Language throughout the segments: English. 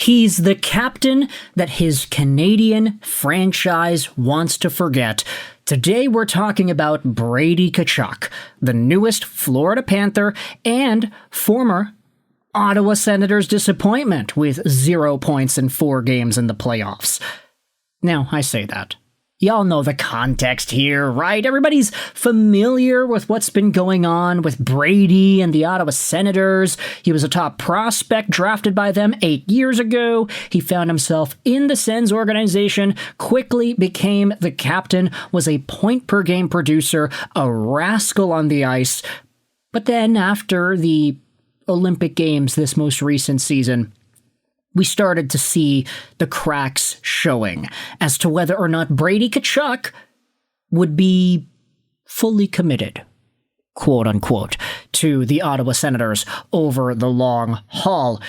He's the captain that his Canadian franchise wants to forget. Today we're talking about Brady Tkachuk, the newest Florida Panther and former Ottawa Senators disappointment with 0 points in 4 games in the playoffs. Now, I say that. Y'all know the context here, right? Everybody's familiar with what's been going on with Brady and the Ottawa Senators. He was a top prospect drafted by them 8 years ago. He found himself in the Sens organization, quickly became the captain, was a point-per-game producer, a rascal on the ice. But then after the Olympic Games this most recent season, we started to see the cracks showing as to whether or not Brady Tkachuk would be fully committed, quote unquote, to the Ottawa Senators over the long haul.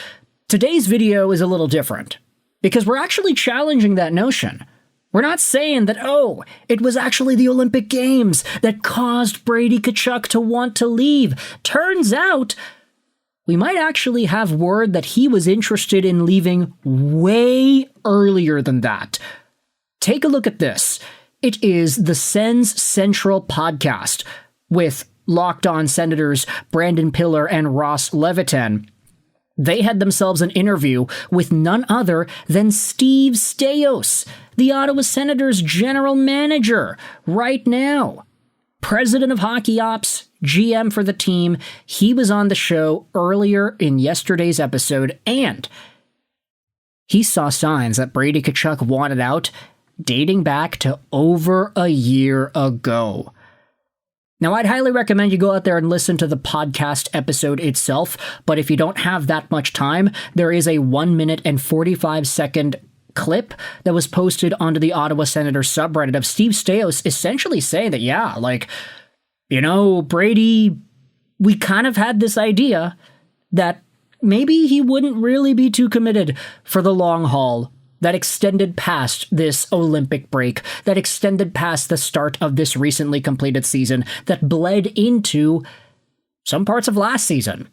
Today's video is a little different because we're actually challenging that notion. We're not saying that, oh, it was actually the Olympic Games that caused Brady Tkachuk to want to leave. Turns out, we might actually have word that he was interested in leaving way earlier than that. Take a look at this. It is the Sens Central podcast with Locked On Senators Brandon Pillar and Ross Levitan. They had themselves an interview with none other than Steve Staios, the Ottawa Senators general manager, right now. President of Hockey Ops, GM for the team. He was on the show earlier in yesterday's episode, and he saw signs that Brady Tkachuk wanted out dating back to over a year ago. Now, I'd highly recommend you go out there and listen to the podcast episode itself, but if you don't have that much time, there is a 1 minute and 45-second clip that was posted onto the Ottawa Senators subreddit of Steve Staios essentially saying that, yeah, like, you know, Brady, we kind of had this idea that maybe he wouldn't really be too committed for the long haul that extended past this Olympic break, that extended past the start of this recently completed season, that bled into some parts of last season.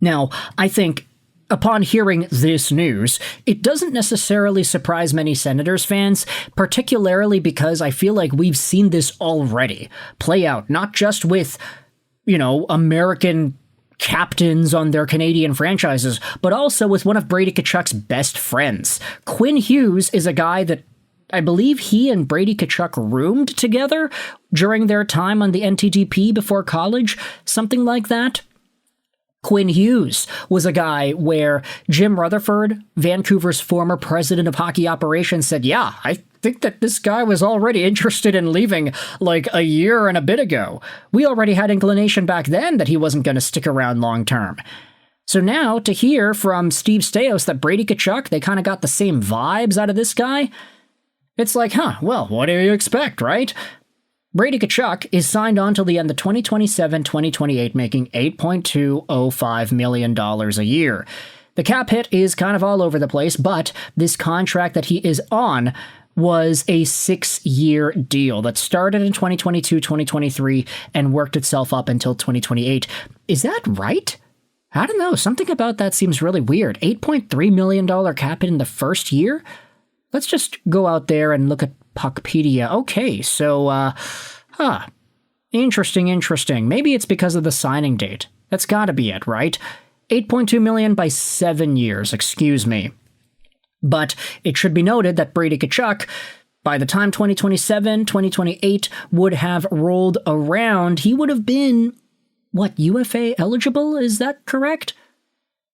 Now, I think upon hearing this news, it doesn't necessarily surprise many Senators fans, particularly because I feel like we've seen this already play out, not just with, you know, American captains on their Canadian franchises, but also with one of Brady Tkachuk's best friends. Quinn Hughes is a guy that I believe he and Brady Tkachuk roomed together during their time on the NTDP before college, something like that. Quinn Hughes was a guy where Jim Rutherford, Vancouver's former president of hockey operations, said, yeah, I think that this guy was already interested in leaving like a year and a bit ago. We already had inclination back then that he wasn't going to stick around long term. So now to hear from Steve Staios that Brady Tkachuk, they kind of got the same vibes out of this guy, it's like, huh, well, what do you expect, right? Brady Tkachuk is signed on till the end of 2027-2028, making $8.205 million a year. The cap hit is kind of all over the place, but this contract that he is on was a 6-year deal that started in 2022-2023 and worked itself up until 2028. Is that right? I don't know. Something about that seems really weird. $8.3 million cap hit in the first year? Let's just go out there and look at Puckpedia. Okay, so, interesting. Maybe it's because of the signing date. That's gotta be it, right? 8.2 million by 7 years, excuse me. But it should be noted that Brady Tkachuk, by the time 2027, 2028 would have rolled around, he would have been, UFA eligible? Is that correct?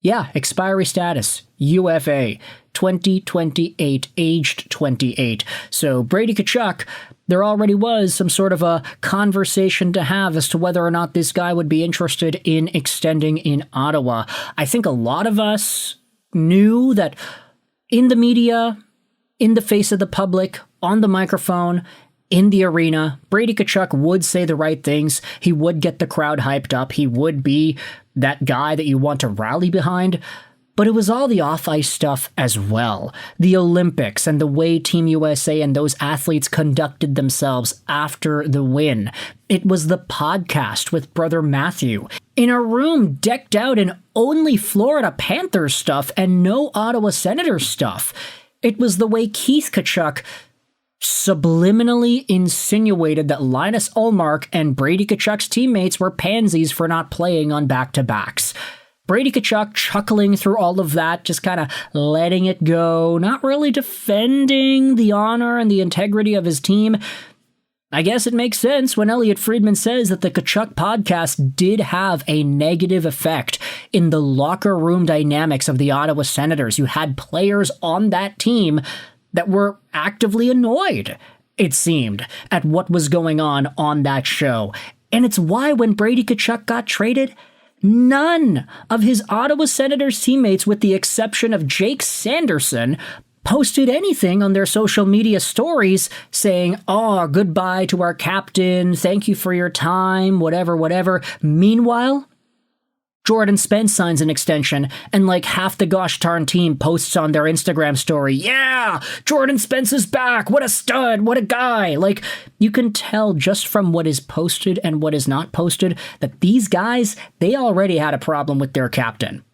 Yeah, expiry status, UFA, 2028, aged 28. So Brady Tkachuk, there already was some sort of a conversation to have as to whether or not this guy would be interested in extending in Ottawa. I think a lot of us knew that in the media, in the face of the public, on the microphone, in the arena, Brady Tkachuk would say the right things. He would get the crowd hyped up. He would be that guy that you want to rally behind. but it was all the off-ice stuff as well. The Olympics and the way Team USA and those athletes conducted themselves after the win. It was the podcast with Brother Matthew in a room decked out in only Florida Panthers stuff and no Ottawa Senators stuff. It was the way Keith Tkachuk subliminally insinuated that Linus Ullmark and Brady Tkachuk's teammates were pansies for not playing on back-to-backs. Brady Tkachuk chuckling through all of that, just kind of letting it go, not really defending the honor and the integrity of his team. I guess it makes sense when Elliotte Friedman says that the Tkachuk podcast did have a negative effect in the locker room dynamics of the Ottawa Senators. You had players on that team that were actively annoyed, it seemed, at what was going on that show. And it's why when Brady Tkachuk got traded, none of his Ottawa Senators teammates, with the exception of Jake Sanderson, posted anything on their social media stories saying, "Oh, goodbye to our captain, thank you for your time, whatever. Meanwhile, Jordan Spence signs an extension, and like half the gosh darn team posts on their Instagram story, "Yeah, Jordan Spence is back, what a stud, what a guy." Like, you can tell just from what is posted and what is not posted that these guys, they already had a problem with their captain.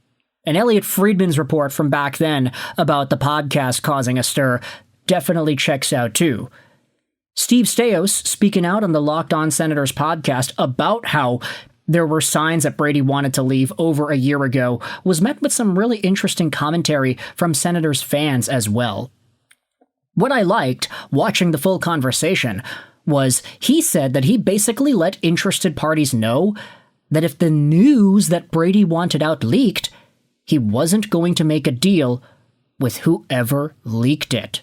And Elliotte Friedman's report from back then about the podcast causing a stir definitely checks out too. Steve Staios, speaking out on the Locked On Senators podcast about how there were signs that Brady wanted to leave over a year ago, was met with some really interesting commentary from Senators fans as well. What I liked, watching the full conversation, was he said that he basically let interested parties know that if the news that Brady wanted out leaked, he wasn't going to make a deal with whoever leaked it.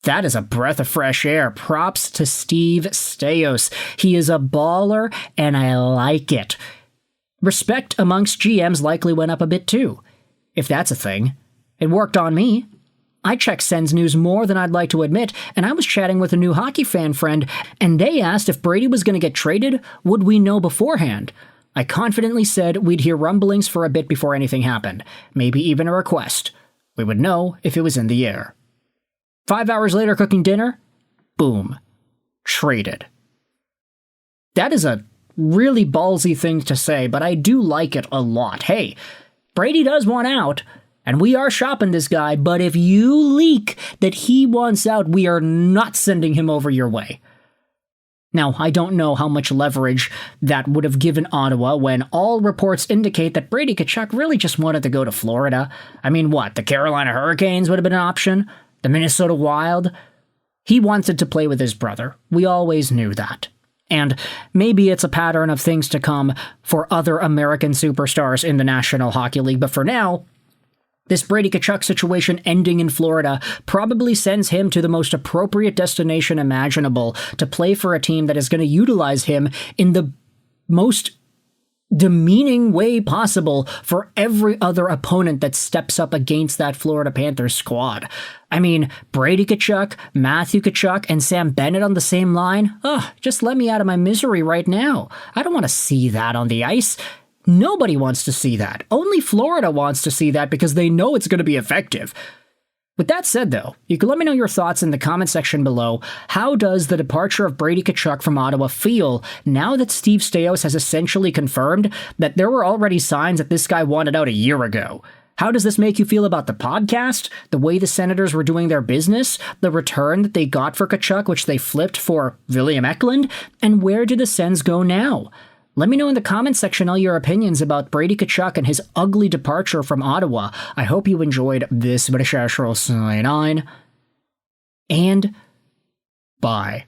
That is a breath of fresh air. Props to Steve Staios. He is a baller, and I like it. Respect amongst GMs likely went up a bit too, if that's a thing. It worked on me. I check Sens news more than I'd like to admit, and I was chatting with a new hockey fan friend, and they asked if Brady was going to get traded, would we know beforehand? I confidently said we'd hear rumblings for a bit before anything happened, maybe even a request. We would know if it was in the air. 5 hours later, cooking dinner, boom, traded. That is a really ballsy thing to say, but I do like it a lot. Hey, Brady does want out, and we are shopping this guy, but if you leak that he wants out, we are not sending him over your way. Now, I don't know how much leverage that would have given Ottawa when all reports indicate that Brady Tkachuk really just wanted to go to Florida. I mean, what, the Carolina Hurricanes would have been an option? The Minnesota Wild? He wanted to play with his brother. We always knew that. And maybe it's a pattern of things to come for other American superstars in the National Hockey League, but for now, this Brady Tkachuk situation ending in Florida probably sends him to the most appropriate destination imaginable to play for a team that is going to utilize him in the most demeaning way possible for every other opponent that steps up against that Florida Panthers squad. I mean, Brady Tkachuk, Matthew Tkachuk, and Sam Bennett on the same line? Ugh, just let me out of my misery right now. I don't want to see that on the ice. Nobody wants to see that. Only Florida wants to see that because they know it's going to be effective. With that said, though, you can let me know your thoughts in the comment section below. How does the departure of Brady Tkachuk from Ottawa feel now that Steve Staios has essentially confirmed that there were already signs that this guy wanted out a year ago? How does this make you feel about the podcast, the way the Senators were doing their business, the return that they got for Tkachuk, which they flipped for William Eklund, and where do the Sens go now? Let me know in the comment section all your opinions about Brady Tkachuk and his ugly departure from Ottawa. I hope you enjoyed this British Astral sign on, and bye.